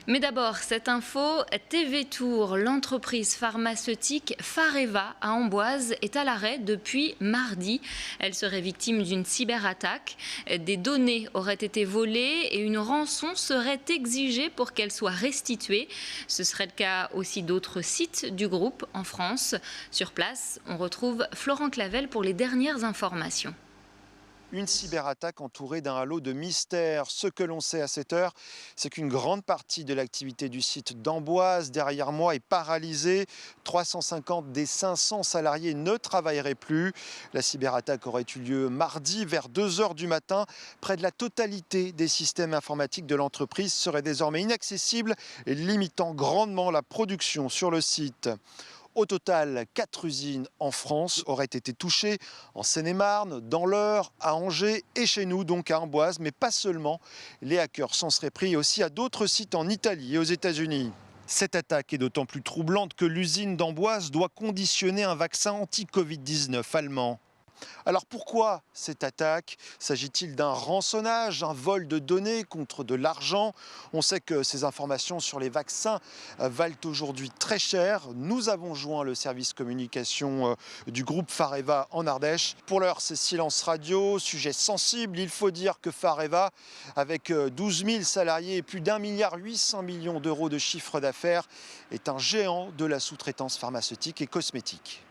Mais d'abord, cette info, TV Tour, l'entreprise pharmaceutique Fareva à Amboise est à l'arrêt depuis mardi. Elle serait victime d'une cyberattaque. Des données auraient été volées et une rançon serait exigée pour qu'elle soit restituée. Ce serait le cas aussi d'autres sites du groupe en France. Sur place, on retrouve Florent Clavel pour les dernières informations. Une cyberattaque entourée d'un halo de mystère. Ce que l'on sait à cette heure, c'est qu'une grande partie de l'activité du site d'Amboise, derrière moi, est paralysée. 350 des 500 salariés ne travailleraient plus. La cyberattaque aurait eu lieu mardi vers 2 h du matin. Près de la totalité des systèmes informatiques de l'entreprise seraient désormais inaccessibles, limitant grandement la production sur le site. Au total, 4 usines en France auraient été touchées, en Seine-et-Marne, dans l'Eure, à Angers et chez nous, donc à Amboise, mais pas seulement. Les hackers s'en seraient pris aussi à d'autres sites en Italie et aux États-Unis. Cette attaque est d'autant plus troublante que l'usine d'Amboise doit conditionner un vaccin anti-Covid-19 allemand. Alors pourquoi cette attaque? S'agit-il d'un rançonnage, un vol de données contre de l'argent? On sait que ces informations sur les vaccins valent aujourd'hui très cher. Nous avons joint le service communication du groupe Fareva en Ardèche. Pour l'heure, c'est silence radio, sujet sensible. Il faut dire que Fareva, avec 12 000 salariés et plus d'1,8 milliard d'euros de chiffre d'affaires, est un géant de la sous-traitance pharmaceutique et cosmétique.